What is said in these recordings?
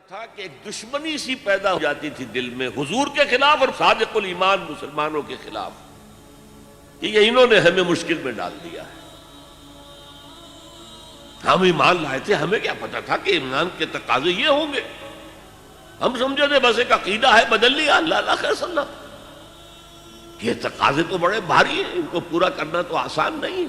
تھا کہ ایک دشمنی سی پیدا ہو جاتی تھی دل میں حضور کے خلاف اور صادق الایمان مسلمانوں کے خلاف کہ یہ انہوں نے ہمیں مشکل میں ڈال دیا ہے. ہم ایمان لائے تھے, ہمیں کیا پتا تھا کہ ایمان کے تقاضے یہ ہوں گے. ہم سمجھے تھے بس ایک عقیدہ ہے, بدل لیا, اللہ خیر صلی اللہ. یہ تقاضے تو بڑے بھاری ہیں, ان کو پورا کرنا تو آسان نہیں.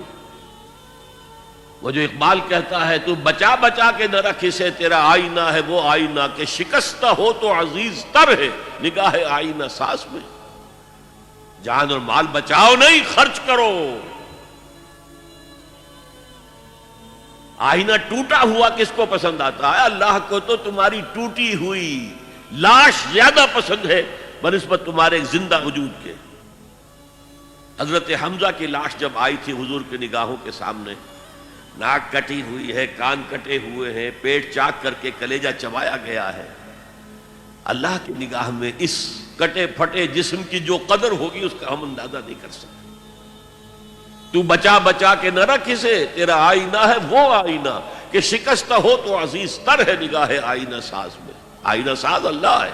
وہ جو اقبال کہتا ہے تو بچا بچا کے نہ رکھ اسے, تیرا آئینہ ہے وہ آئینہ کہ شکستہ ہو تو عزیز تر ہے نگاہ آئینہ ساز میں. جان اور مال بچاؤ نہیں, خرچ کرو. آئینہ ٹوٹا ہوا کس کو پسند آتا ہے؟ اللہ کو تو تمہاری ٹوٹی ہوئی لاش زیادہ پسند ہے بنسبت تمہارے زندہ وجود کے. حضرت حمزہ کی لاش جب آئی تھی حضور کی نگاہوں کے سامنے, ناک کٹی ہوئی ہے, کان کٹے ہوئے ہیں, پیٹ چاک کر کے کلیجہ چبایا گیا ہے. اللہ کی نگاہ میں اس کٹے پھٹے جسم کی جو قدر ہوگی اس کا ہم اندازہ نہیں کر سکتے. تو بچا بچا کے نہ رکھ اسے, تیرا آئینہ ہے وہ آئینہ کہ شکستہ ہو تو عزیز تر ہے نگاہ آئینہ ساز میں. آئینہ ساز اللہ ہے.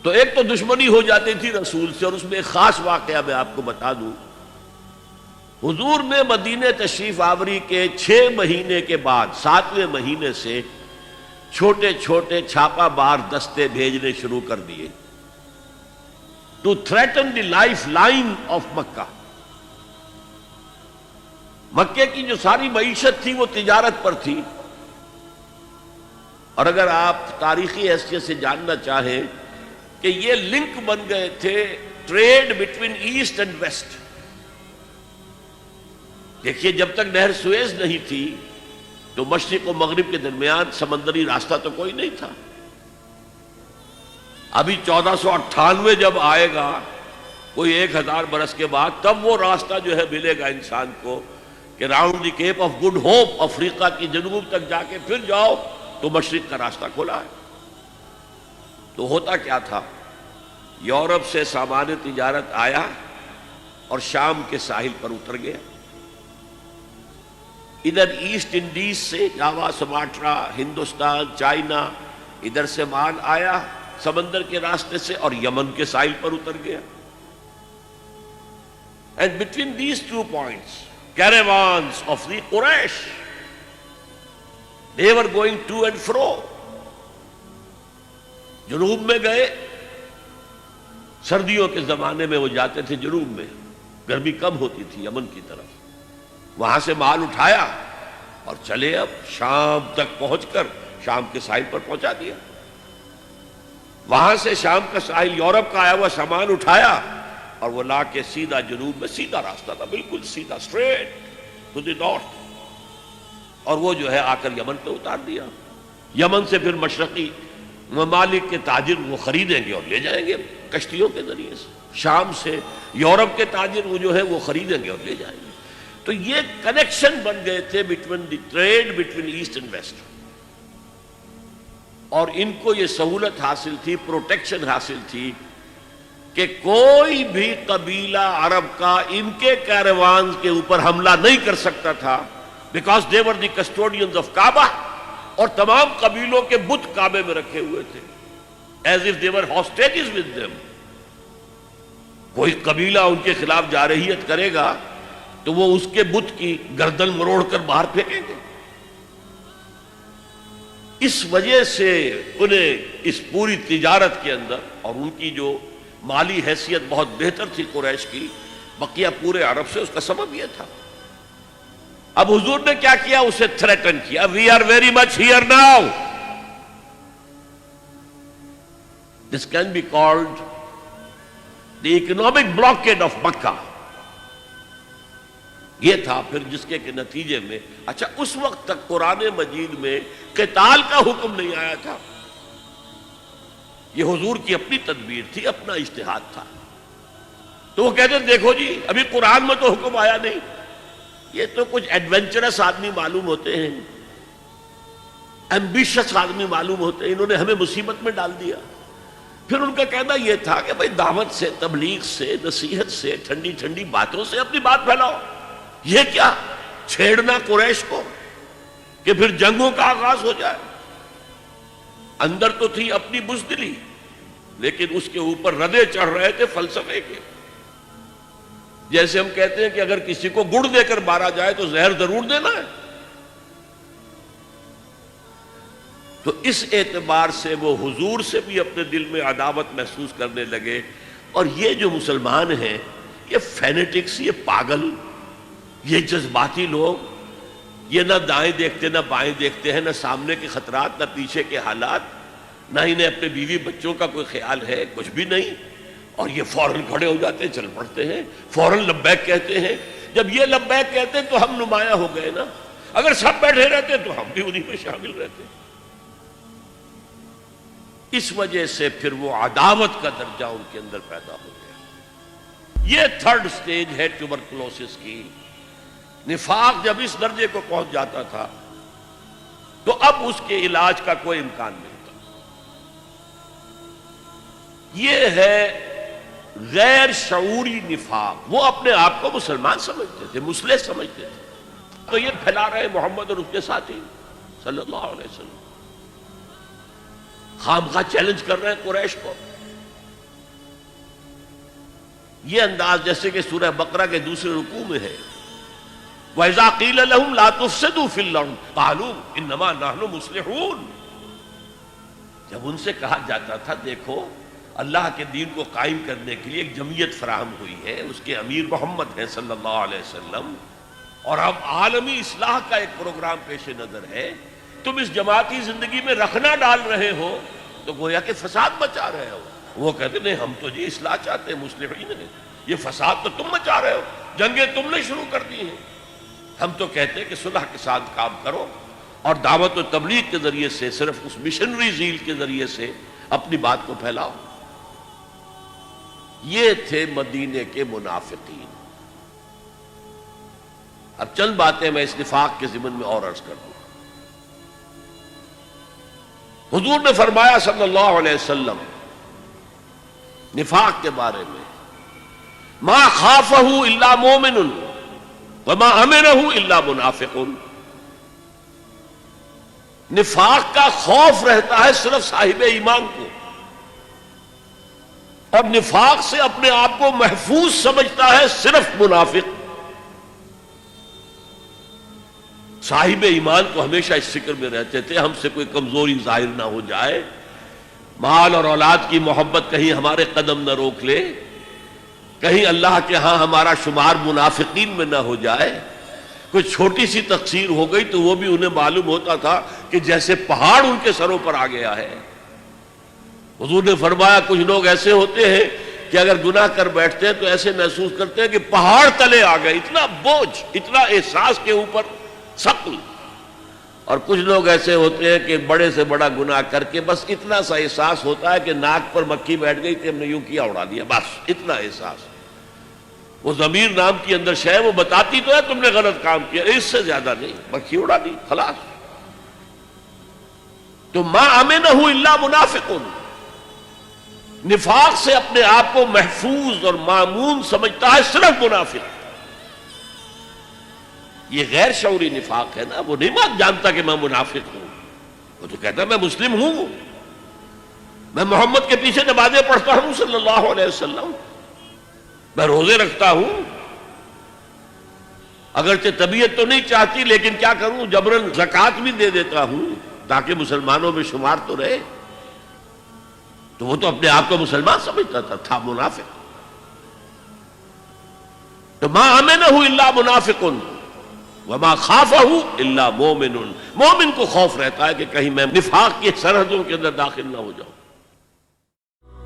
تو ایک تو دشمنی ہو جاتی تھی رسول سے, اور اس میں ایک خاص واقعہ میں آپ کو بتا دوں. حضور نے مدینہ تشریف آوری کے 6 مہینے کے بعد 7ویں مہینے سے چھوٹے چھوٹے چھاپا مار دستے بھیجنے شروع کر دیے to threaten the lifeline of Mecca. مکے کی جو ساری معیشت تھی وہ تجارت پر تھی. اور اگر آپ تاریخی حیثیت سے جاننا چاہیں کہ یہ لنک بن گئے تھے trade between east and west. دیکھیے جب تک نہر سویز نہیں تھی تو مشرق و مغرب کے درمیان سمندری راستہ تو کوئی نہیں تھا. ابھی 1498 جب آئے گا کوئی 1000 برس کے بعد, تب وہ راستہ جو ہے ملے گا انسان کو کہ round the Cape of Good Hope Africa کی جنوب تک جا کے پھر جاؤ تو مشرق کا راستہ کھلا ہے. تو ہوتا کیا تھا, یورپ سے سامان تجارت آیا اور شام کے ساحل پر اتر گیا. ادھر ایسٹ انڈیز سے جاوا, سماٹرا, ہندوستان, چائنا, ادھر سے مال آیا سمندر کے راستے سے اور یمن کے ساحل پر اتر گیا. And between these 2 points, caravans of the Quraysh, they were going to and fro. جنوب میں گئے, سردیوں کے زمانے میں وہ جاتے تھے جنوب میں, گرمی کم ہوتی تھی یمن کی طرف. وہاں سے مال اٹھایا اور چلے اب شام تک پہنچ کر شام کے ساحل پر پہنچا دیا. وہاں سے شام کا ساحل یورپ کا آیا ہوا سامان اٹھایا اور وہ لا کے سیدھا جنوب میں, سیدھا راستہ تھا بالکل سیدھا, اسٹریٹ ٹو دی نارتھ, اور وہ جو ہے آ کر یمن پہ اتار دیا. یمن سے پھر مشرقی ممالک کے تاجر وہ خریدیں گے اور لے جائیں گے کشتیوں کے ذریعے سے. شام سے یورپ کے تاجر وہ جو ہے وہ خریدیں گے اور لے جائیں گے. تو یہ کنیکشن بن گئے تھے between the trade between east and west. اور ان کو یہ سہولت حاصل تھی, پروٹیکشن حاصل تھی کہ کوئی بھی قبیلہ عرب کا ان کے کیروان کے اوپر حملہ نہیں کر سکتا تھا, because they were the custodians of Kaaba. اور تمام قبیلوں کے بت کعبے میں رکھے ہوئے تھے, as if they were hostages with them. کوئی قبیلہ ان کے خلاف جارحیت کرے گا تو وہ اس کے بت کی گردن مروڑ کر باہر پھینکیں گے. اس وجہ سے انہیں اس پوری تجارت کے اندر, اور ان کی جو مالی حیثیت بہت بہتر تھی قریش کی بقیہ پورے عرب سے, اس کا سبب یہ تھا. اب حضور نے کیا کیا, اسے تھریٹن کیا, we are very much here now. This can be called the economic blockade of Mecca. یہ تھا پھر جس کے نتیجے میں, اچھا اس وقت تک قرآن مجید میں قتال کا حکم نہیں آیا تھا. یہ حضور کی اپنی تدبیر تھی, اپنا اجتہاد تھا. تو وہ کہتے ہیں دیکھو جی ابھی قرآن میں تو حکم آیا نہیں, یہ تو کچھ ایڈونچرس آدمی معلوم ہوتے ہیں, ایمبیشس آدمی معلوم ہوتے ہیں, انہوں نے ہمیں مصیبت میں ڈال دیا. پھر ان کا کہنا یہ تھا کہ بھائی دعوت سے, تبلیغ سے, نصیحت سے, ٹھنڈی ٹھنڈی باتوں سے اپنی بات پھیلاؤ. یہ کیا چھیڑنا قریش کو کہ پھر جنگوں کا آغاز ہو جائے. اندر تو تھی اپنی بزدلی، لیکن اس کے اوپر ردے چڑھ رہے تھے فلسفے کے. جیسے ہم کہتے ہیں کہ اگر کسی کو گڑ دے کر مارا جائے تو زہر ضرور دینا ہے. تو اس اعتبار سے وہ حضور سے بھی اپنے دل میں عداوت محسوس کرنے لگے. اور یہ جو مسلمان ہیں، یہ فینیٹکس، یہ پاگل، یہ جذباتی لوگ، یہ نہ دائیں دیکھتے نہ بائیں دیکھتے ہیں، نہ سامنے کے خطرات نہ پیچھے کے حالات، نہ انہیں اپنے بیوی بچوں کا کوئی خیال ہے، کچھ بھی نہیں. اور یہ فوراً کھڑے ہو جاتے ہیں، چل پڑتے ہیں، فوراً لبیک کہتے ہیں. جب یہ لبیک کہتے ہیں تو ہم نمایاں ہو گئے نا. اگر سب بیٹھے رہتے تو ہم بھی انہی میں شامل رہتے. اس وجہ سے پھر وہ عداوت کا درجہ ان کے اندر پیدا ہو گیا. یہ تھرڈ سٹیج ہے ٹیوبرکلوسس کی. نفاق جب اس درجے کو پہنچ جاتا تھا تو اب اس کے علاج کا کوئی امکان نہیں تھا. یہ ہے غیر شعوری نفاق. وہ اپنے آپ کو مسلمان سمجھتے تھے، مسلح سمجھتے تھے، تو یہ پھیلا رہے محمد اور اس کے ساتھی صلی اللہ علیہ وسلم. خامخواہ چیلنج کر رہے ہیں قریش کو. یہ انداز جیسے کہ سورہ بقرہ کے دوسرے رکوع میں ہے، وَإِذَا قِيلَ لَهُمْ لَا تُفْسِدُوا فِي الْأَرْضِ قَالُوا إِنَّمَا نَحْنُ مُصْلِحُونَ. جب ان سے کہا جاتا تھا دیکھو اللہ کے دین کو قائم کرنے کے لیے ایک جمعیت فراہم ہوئی ہے، اس کے امیر محمد ہیں صلی اللہ علیہ وسلم، اور اب عالمی اصلاح کا ایک پروگرام پیش نظر ہے، تم اس جماعتی زندگی میں رکھنا ڈال رہے ہو تو گویا کہ فساد مچا رہے ہو. وہ کہتے نہیں، ہم تو جی اصلاح چاہتے ہیں، مصلحین ہیں. یہ فساد تو تم مچا رہے ہو، جنگیں تم نے شروع کر دی ہیں. ہم تو کہتے ہیں کہ صلح کے ساتھ کام کرو اور دعوت و تبلیغ کے ذریعے سے، صرف اس مشنری زیل کے ذریعے سے اپنی بات کو پھیلاؤ. یہ تھے مدینے کے منافقین. اب چند باتیں میں اس نفاق کے ضمن میں اور عرض کر دوں. حضور نے فرمایا صلی اللہ علیہ وسلم نفاق کے بارے میں، ما خافہ الا مومن وما امنہ الا منافق. نفاق کا خوف رہتا ہے صرف صاحب ایمان کو، اور نفاق سے اپنے آپ کو محفوظ سمجھتا ہے صرف منافق. صاحب ایمان کو ہمیشہ اس فکر میں رہتے تھے ہم سے کوئی کمزوری ظاہر نہ ہو جائے، مال اور اولاد کی محبت کہیں ہمارے قدم نہ روک لے، کہیں اللہ کے ہاں ہمارا شمار منافقین میں نہ ہو جائے. کوئی چھوٹی سی تقصیر ہو گئی تو وہ بھی انہیں معلوم ہوتا تھا کہ جیسے پہاڑ ان کے سروں پر آ گیا ہے. حضور نے فرمایا کچھ لوگ ایسے ہوتے ہیں کہ اگر گناہ کر بیٹھتے ہیں تو ایسے محسوس کرتے ہیں کہ پہاڑ تلے آ گئے، اتنا بوجھ، اتنا احساس کے اوپر ثقل. اور کچھ لوگ ایسے ہوتے ہیں کہ بڑے سے بڑا گناہ کر کے بس اتنا سا احساس ہوتا ہے کہ ناک پر مکھی بیٹھ گئی کہ ہم نے یوں کیا اڑا دیا، بس اتنا احساس. وہ ضمیر نام کی اندر شے وہ بتاتی تو ہے تم نے غلط کام کیا، اس سے زیادہ نہیں، مکھی اڑا دی خلاص. تو ما امنہ الا منافق. نفاق سے اپنے آپ کو محفوظ اور مامون سمجھتا ہے صرف منافق. یہ غیر شعوری نفاق ہے نا. وہ نہیں جانتا کہ میں منافق ہوں، وہ تو کہتا ہے میں مسلم ہوں، میں محمد کے پیچھے نمازیں پڑھتا ہوں صلی اللہ علیہ وسلم، میں روزے رکھتا ہوں، اگرچہ طبیعت تو نہیں چاہتی لیکن کیا کروں، جبرن زکوٰۃ بھی دے دیتا ہوں تاکہ مسلمانوں میں شمار تو رہے. تو وہ تو اپنے آپ کو مسلمان سمجھتا تھا منافق. تو ما امنہ الا منافق وما خافہ الا مومن. مومن کو خوف رہتا ہے کہ کہیں میں نفاق کی سرحدوں کے اندر داخل نہ ہو جاؤں.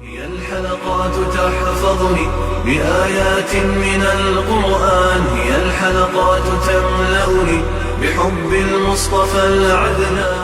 هي الحلقات تحفظني بآيات من القرآن، هي الحلقات تملأني بحب المصطفى العدنان.